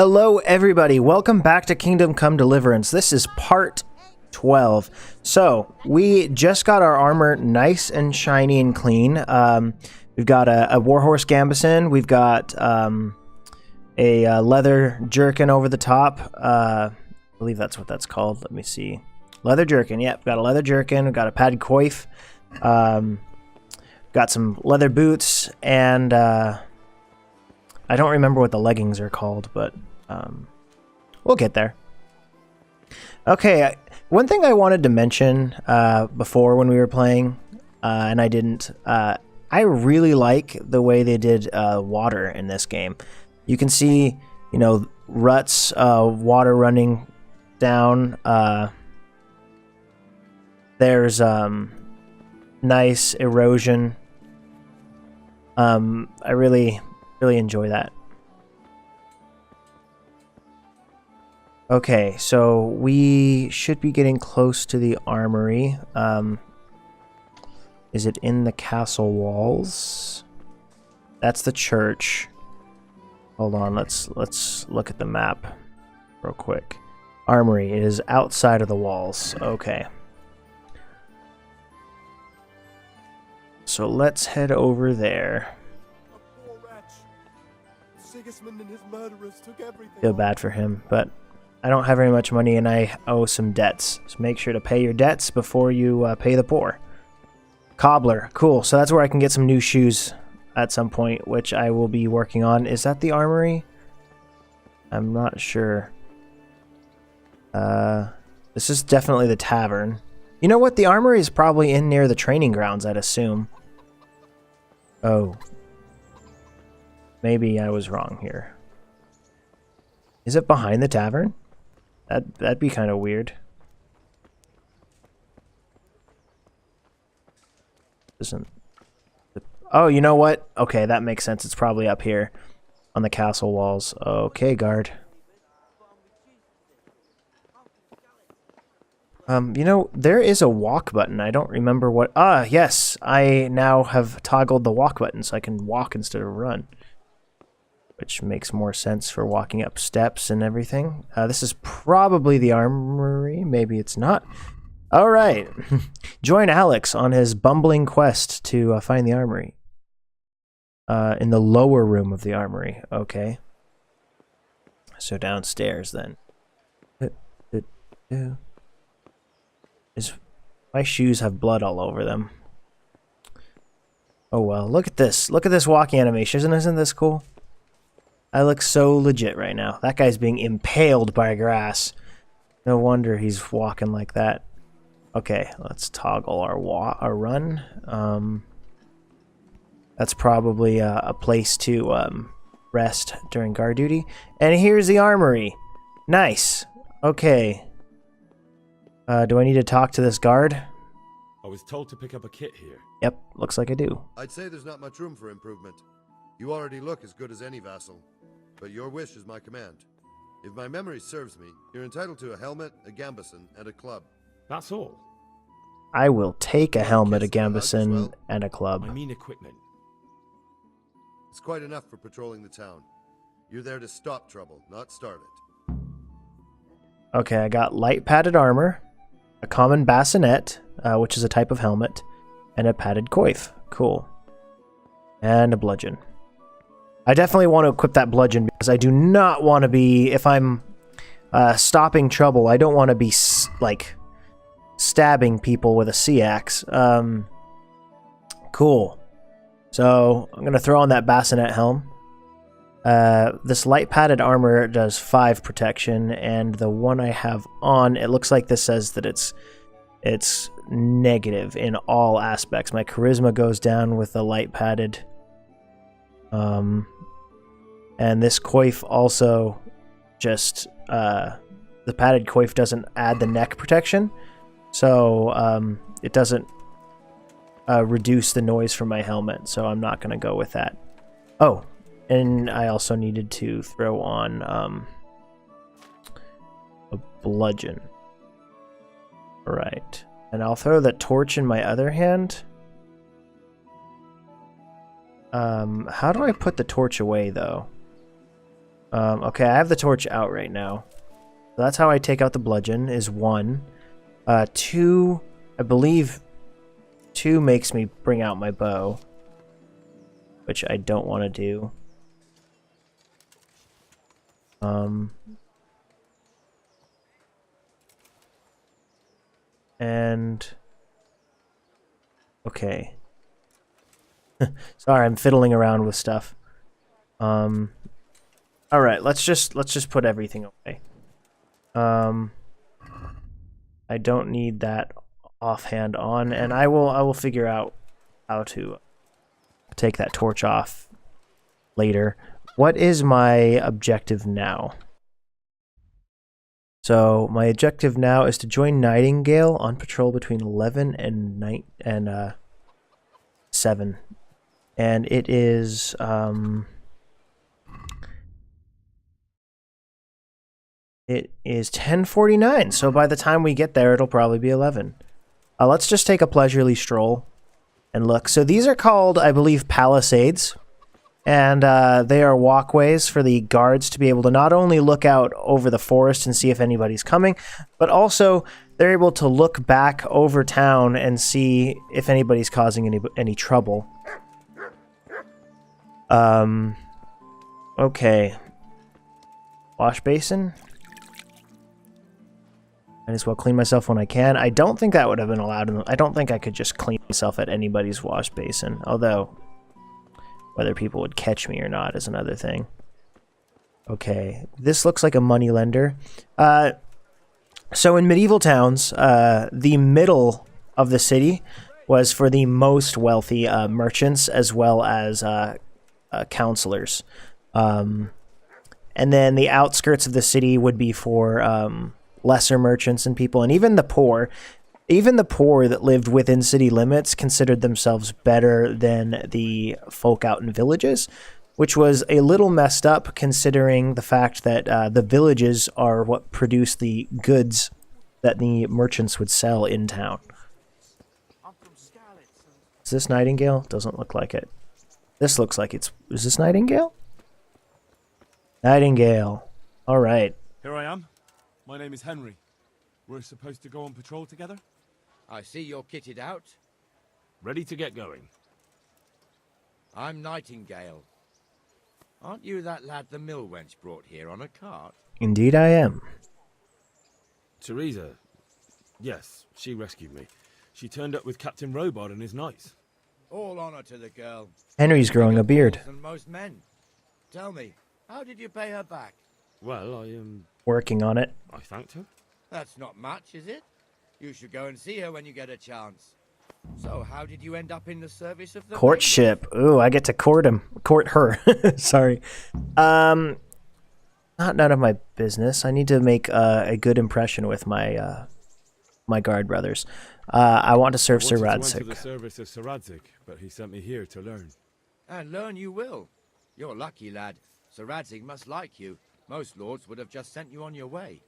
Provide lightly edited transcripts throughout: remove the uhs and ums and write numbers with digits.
Hello everybody, welcome back to Kingdom Come Deliverance. This is part 12. So, we just got our armor nice and shiny and clean. We've got a Warhorse Gambison, we've got a leather jerkin over the top. I believe that's what that's called. Let me see. Leather jerkin, yep, we've got a leather jerkin, we've got a padded coif, got some leather boots, and I don't remember what the leggings are called, but we'll get there. Okay, one thing I wanted to mention before when we were playing, and I didn't, I really like the way they did water in this game. You can see, you know, ruts of water running down. There's nice erosion. I really enjoy that. Okay, so we should be getting close to the armory. Is it in the castle walls? That's the church. Hold on, let's look at the map real quick. Armory, it is outside of the walls. Okay. So let's head over there. Feel bad for him, but I don't have very much money and I owe some debts. So make sure to pay your debts before you pay the poor. Cobbler, cool. So that's where I can get some new shoes at some point, which I will be working on. Is that the armory? I'm not sure. This is definitely the tavern. You know what? The armory is probably in near the training grounds, I'd assume. Oh. Maybe I was wrong here. Is it behind the tavern? That'd be kind of weird. Isn't it? Oh, you know what? Okay, that makes sense. It's probably up here on the castle walls. Okay, guard. You know, there is a walk button. I don't remember what... Ah, yes. I now have toggled the walk button so I can walk instead of run. Which makes more sense for walking up steps and everything. This is probably the armory. Maybe it's not. All right. Join Alex on his bumbling quest to find the armory. In the lower room of the armory. Okay. So downstairs then. My shoes have blood all over them. Oh well, look at this. Look at this walking animation. Isn't this cool? I look so legit right now. That guy's being impaled by grass. No wonder he's walking like that. Okay, let's toggle our run. That's probably a place to rest during guard duty. And here's the armory. Nice. Okay. Do I need to talk to this guard? I was told to pick up a kit here. Yep, looks like I do. I'd say there's not much room for improvement. You already look as good as any vassal. But your wish is my command. If my memory serves me, you're entitled to a helmet, a gambison, and a club. That's all? I will take a helmet, a gambison, and a club. I mean equipment. It's quite enough for patrolling the town. You're there to stop trouble, not start it. Okay, I got light padded armor, a common bassinet, which is a type of helmet, and a padded coif. Cool. And a bludgeon. I definitely want to equip that bludgeon because I do not want to be, if I'm stopping trouble, I don't want to be, like, stabbing people with a sea axe. Cool. So, I'm going to throw on that bassinet helm. This light padded armor does 5 protection, and the one I have on, it looks like this says that it's negative in all aspects. My charisma goes down with the light padded. And this coif also just, the padded coif doesn't add the neck protection, so it doesn't reduce the noise from my helmet, so I'm not going to go with that. Oh, and I also needed to throw on a bludgeon. Right, and I'll throw the torch in my other hand. How do I put the torch away, though? Okay, I have the torch out right now. So that's how I take out the bludgeon, is 1. 2, I believe 2 makes me bring out my bow, which I don't want to do. And okay. Sorry, I'm fiddling around with stuff. All right, let's just put everything away. I don't need that offhand on, and I will figure out how to take that torch off later. What is my objective now? So my objective now is to join Nightingale on patrol between 11 and 7, and it is it is 10:49. So by the time we get there, it'll probably be 11. Let's just take a leisurely stroll and look. So these are called, I believe, palisades. And they are walkways for the guards to be able to not only look out over the forest and see if anybody's coming, but also they're able to look back over town and see if anybody's causing any trouble. Okay. Wash basin. Might as well clean myself when I can. I don't think that would have been allowed. I don't think I could just clean myself at anybody's wash basin, although whether people would catch me or not is another thing. Okay, this looks like a moneylender. So in medieval towns, the middle of the city was for the most wealthy merchants as well as counselors. And then the outskirts of the city would be for lesser merchants and people, and even the poor. Even the poor that lived within city limits considered themselves better than the folk out in villages, which was a little messed up considering the fact that the villages are what produce the goods that the merchants would sell in town. Is this Nightingale? Doesn't look like it. This looks like it's... Is this Nightingale? Nightingale. All right. Here I am. My name is Henry. We're supposed to go on patrol together? I see you're kitted out. Ready to get going. I'm Nightingale. Aren't you that lad the mill wench brought here on a cart? Indeed I am. Teresa. Yes, she rescued me. She turned up with Captain Robard and his knights. All honor to the girl. Henry's growing a beard. Than most men. Tell me, how did you pay her back? Well, Working on it. I thanked her. That's not much, is it? You should go and see her when you get a chance. So, how did you end up in the service of the Courtship. Ooh, I get to court her. Sorry. Not none of my business. I need to make a good impression with my my guard brothers. I want to serve Sir I wanted to Radzik. enter the service of Sir Radzik, but he sent me here to learn. And learn you will. You're lucky, lad. Sir Radzik must like you. Most lords would have just sent you on your way.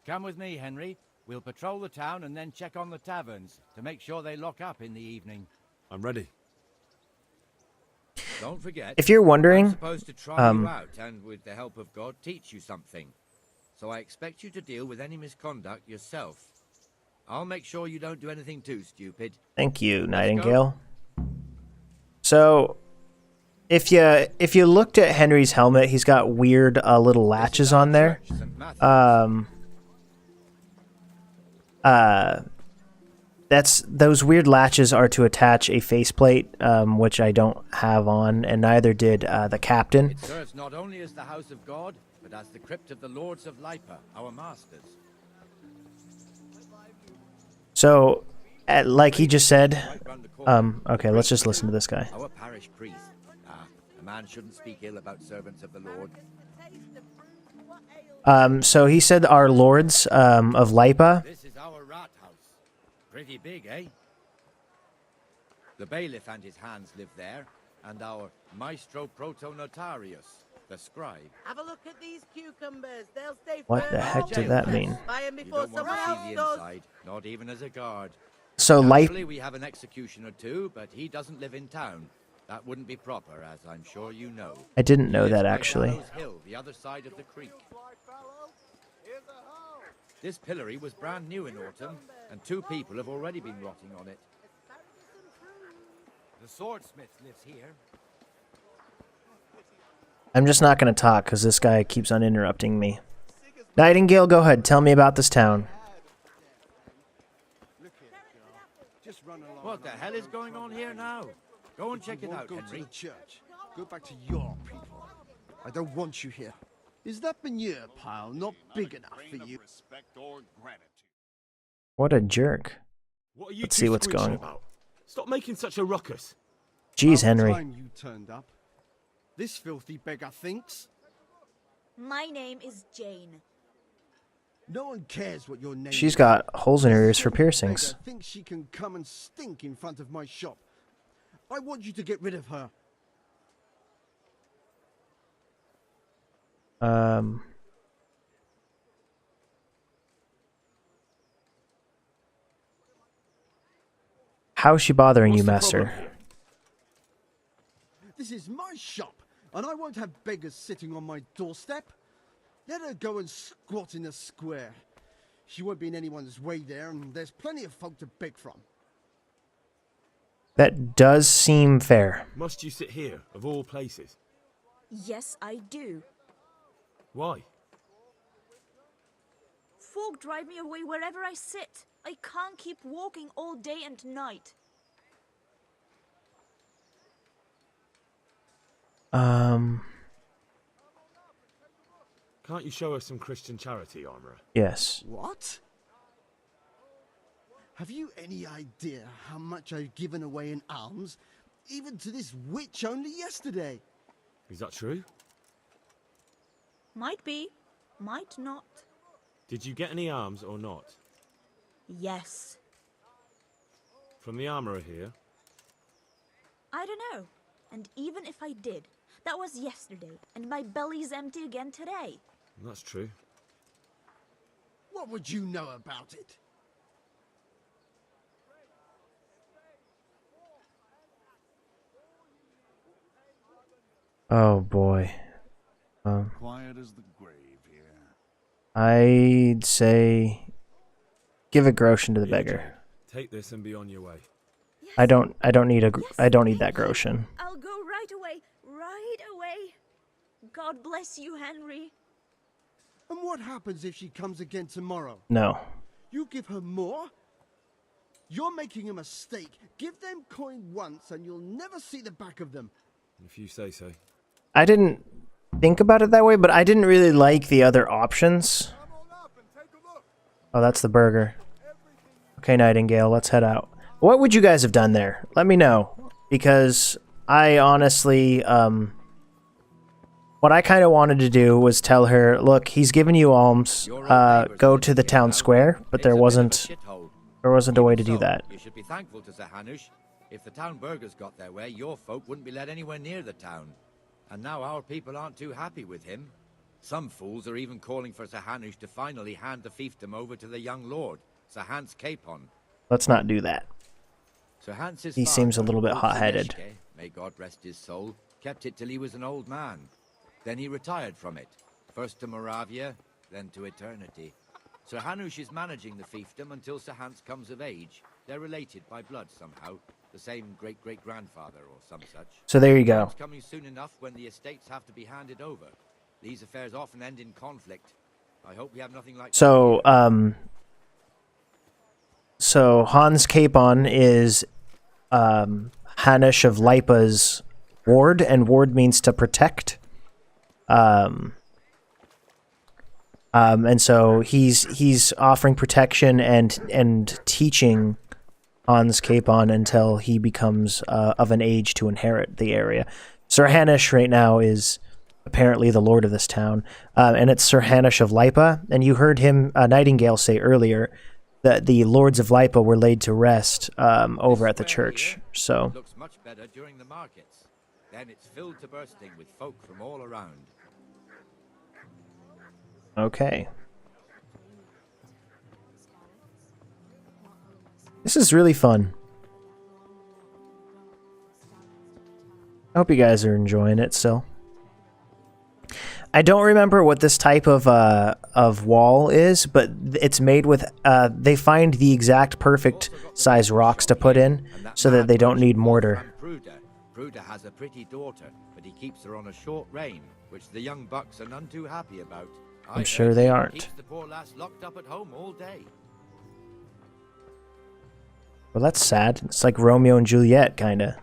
Come with me, Henry. We'll patrol the town and then check on the taverns to make sure they lock up in the evening. I'm ready. Don't forget, If you're wondering, I'm supposed to try you out and, with the help of God, teach you something. So I expect you to deal with any misconduct yourself. I'll make sure you don't do anything too stupid. thank you, Nightingale. So, if you looked at Henry's helmet, he's got weird little latches on there. Those weird latches are to attach a faceplate, which I don't have on, and neither did the captain. It serves not only as the house of God, but as the crypt of the lords of Lipa, our masters. So, like he just said, okay, let's just listen to this guy. Our parish priest. A man shouldn't speak ill about servants of the Lord. So he said our lords of Lipa. This is our rat house. Pretty big, eh? The bailiff and his hands live there, and our maestro protonotarius, the scribe. Have a look at these cucumbers. They'll stay What the heck did that mean? Buy 'em You before don't want someone to see else the does. inside, not even as a guard. So Lipa. Naturally, we have an executioner too, but he doesn't live in town. That wouldn't be proper, as I'm sure you know. I didn't know He that, lives by actually. Gallows Hill, the other side of the creek. This pillory was brand new in autumn, and 2 people have already been rotting on it. The swordsmith lives here. I'm just not going to talk because this guy keeps on interrupting me. Nightingale, go ahead. Tell me about this town. What the hell is going on here now? Go and check it out, Go to Henry. the church. Go back to your people. I don't want you here. Is that manure pile not big enough for you? What a jerk. What are you Let's two see what's screeching going. about? Stop making such a ruckus. Jeez, About Henry. time you turned up. This filthy beggar thinks. My name is Jane. No one cares what your name is. She's got holes in her ears for This piercings. beggar thinks she can come and stink in front of my shop. I want you to get rid of her. How's she bothering What's you, the master? problem? This is my shop, and I won't have beggars sitting on my doorstep. Let her go and squat in the square. She won't be in anyone's way there, and there's plenty of folk to beg from. That does seem fair. Must you sit here, of all places? Yes, I do. Why? Folk drive me away wherever I sit. I can't keep walking all day and night. Can't you show us some Christian charity, Armourer? Yes. What? Have you any idea how much I've given away in alms, even to this witch only yesterday? Is that true? Might be, might not. Did you get any arms or not? Yes. From the Armourer here? I don't know. And even if I did, that was yesterday, and my belly's empty again today. That's true. What would you know about it? Oh boy. Quiet as the grave here. I'd say give a groschen to the Here, beggar. Jane. Take this and be on your way. Yes. I don't need Yes, I don't need thank that you. groschen. I'll go right away, right away. God bless you, Henry. And what happens if she comes again tomorrow? No. You give her more? You're making a mistake. Give them coin once and you'll never see the back of them. If you say so. I didn't think about it that way, but I didn't really like the other options. Oh, that's the burger. Okay, Nightingale, let's head out. What would you guys have done there? Let me know. Because I honestly, what I kind of wanted to do was tell her, look, he's giving you alms, Your old neighbours go live to the here town now. square, but It's there a bit of a wasn't shithole. a way to Even do so, that. You should be thankful to Sir Hanush. If the town burghers got their way, your folk wouldn't be let anywhere near the town. And now our people aren't too happy with him. Some fools are even calling for Sir Hanush to finally hand the fiefdom over to the young lord, Sir Hans Capon. Let's not do that. Sir Hans's He seems a father, little bit Ulf hot-headed. Sineshke, may God rest his soul, kept it till he was an old man. Then he retired from it, first to Moravia, then to eternity. Sir Hanush is managing the fiefdom until Sir Hans comes of age. They're related by blood somehow, the same great-great-grandfather or some such. So there you go. Time's coming soon enough when the estates have to be handed over. These affairs often end in conflict. I hope we have nothing like So, so Hans Capon is Hanush of Lipa's ward, and ward means to protect. And so he's offering protection and teaching Hans Capon until he becomes of an age to inherit the area. Sir Hanush right now is apparently the lord of this town, and it's Sir Hanush of Lipa. And you heard him, Nightingale, say earlier that the lords of Lipa were laid to rest over at the church. So It looks much better during the markets. Then it's filled to bursting with folk from all around. okay, this is really fun. I hope you guys are enjoying it still. I don't remember what this type of wall is, but it's made with, they find the exact perfect size rocks to put in so that they don't need mortar. Pruda has a pretty daughter, but he keeps her on a short rein, which the young bucks are none too happy about. I'm sure they aren't. Keeps the poor lass locked up at home all day. Well, that's sad. It's like Romeo and Juliet, kind of.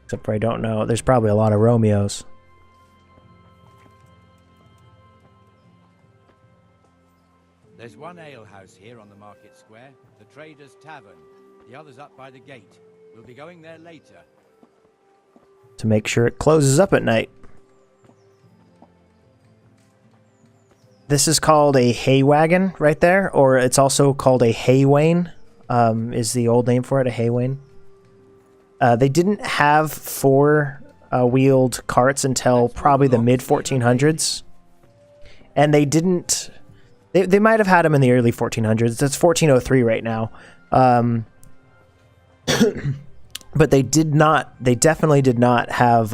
Except for I don't know. There's probably a lot of Romeos. There's one alehouse here on the market square, the Trader's Tavern. The other's up by the gate. We'll be going there later. To make sure it closes up at night. This is called a hay wagon right there, or it's also called a hay wain, is the old name for it, a hay wain. They didn't have four-wheeled carts until probably the mid-1400s. And they didn't... They might have had them in the early 1400s. That's 1403 right now. But they definitely did not have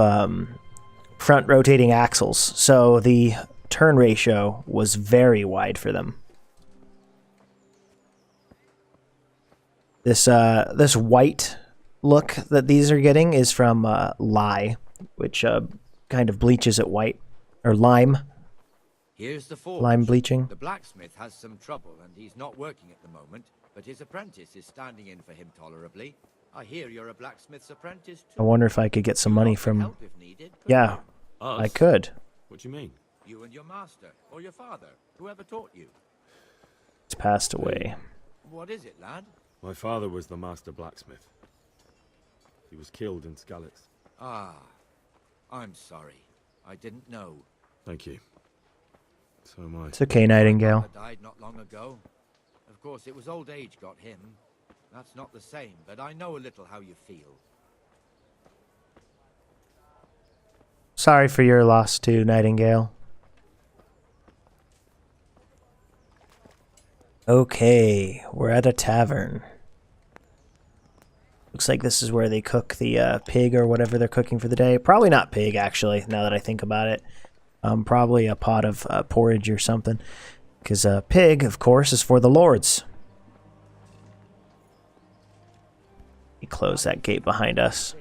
front rotating axles. So the turn ratio was very wide for them. This white look that these are getting is from lye, which kind of bleaches it white, or lime. Here's the forge. Lime bleaching. The blacksmith has some trouble and he's not working at the moment, but his apprentice is standing in for him tolerably. I hear you're a blacksmith's apprentice too. I wonder if I could get some money from... Help if needed, Yeah, Us? I could. What do you mean? You and your master, or your father, whoever taught you. It's passed away. What is it, lad? My father was the master blacksmith. He was killed in Skalitz. Ah, I'm sorry. I didn't know. Thank you. So am I. It's okay, Nightingale. My father died not long ago. Of course, it was old age got him. That's not the same, but I know a little how you feel. Sorry for your loss too, Nightingale. Okay, we're at a tavern. Looks like this is where they cook the pig or whatever they're cooking for the day. Probably not pig, actually, now that I think about it. Probably a pot of porridge or something. Because pig, of course, is for the lords. We close that gate behind us.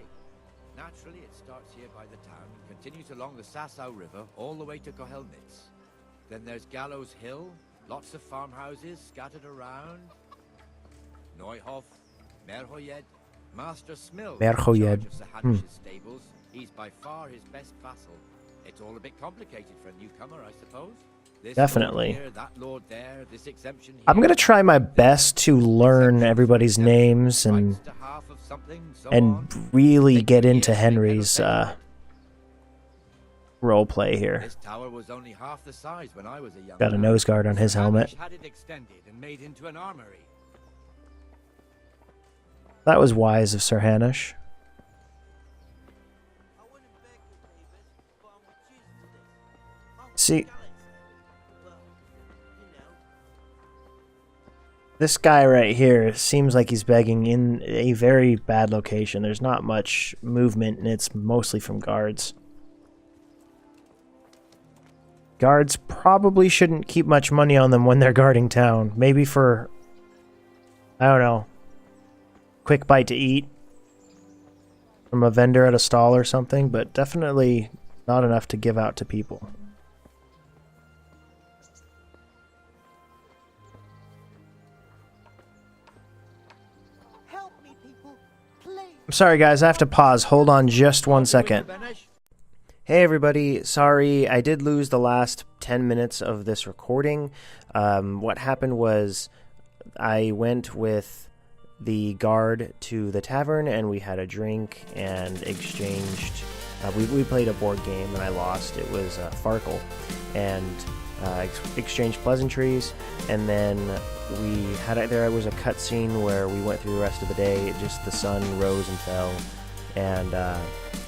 Naturally, it starts here by the town and continues along the Sasau River all the way to Kohelnitz. Then there's Gallows Hill, lots of farmhouses scattered around. Neuhof, Merhoyed, Master Smill, Merhoyed. stables. He's by far his best vassal. It's all a bit complicated for a newcomer, I suppose. This Definitely. lord here, that lord there, this exemption here. I'm going to try my best to learn everybody's names and really get into Henry's role play here. This tower was only half the size when I was a young Got a lad. nose guard on his helmet. Had it extended and made into an armory. That was wise of Sir Hanush. See, this guy right here seems like he's begging in a very bad location. There's not much movement, and it's mostly from guards. Guards probably shouldn't keep much money on them when they're guarding town. Maybe for, I don't know, quick bite to eat from a vendor at a stall or something, but definitely not enough to give out to people. I'm sorry guys, I have to pause. Hold on just 1 second. Hey everybody, sorry, I did lose the last 10 minutes of this recording. What happened was I went with the guard to the tavern and we had a drink and exchanged... we played a board game and I lost. It was Farkle. And exchanged pleasantries, and then there was a cutscene where we went through the rest of the day. Just the sun rose and fell, and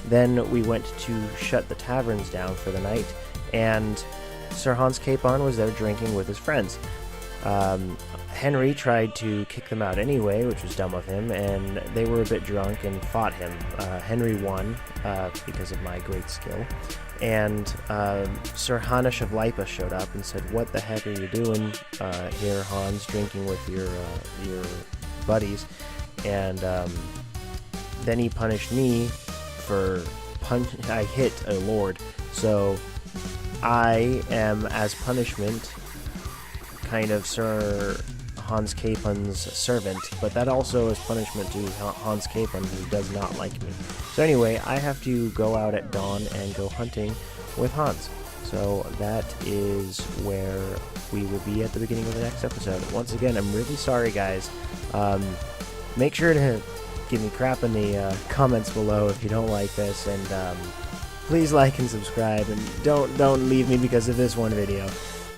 then we went to shut the taverns down for the night, and Sir Hans Capon was there drinking with his friends. Henry tried to kick them out anyway, which was dumb of him, and they were a bit drunk and fought him. Henry won because of my great skill, and Sir Hanish of Lipa showed up and said, "What the heck are you doing here, Hans, drinking with your buddies?" And then he punished me for I hit a lord, so I am, as punishment, kind of Sir Hans Capen's servant, but that also is punishment to Hans Capen, who does not like me. So anyway, I have to go out at dawn and go hunting with Hans. So that is where we will be at the beginning of the next episode. Once again, I'm really sorry, guys. Make sure to give me crap in the comments below if you don't like this, and please like and subscribe, and don't leave me because of this one video.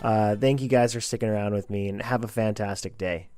Thank you guys for sticking around with me, and have a fantastic day.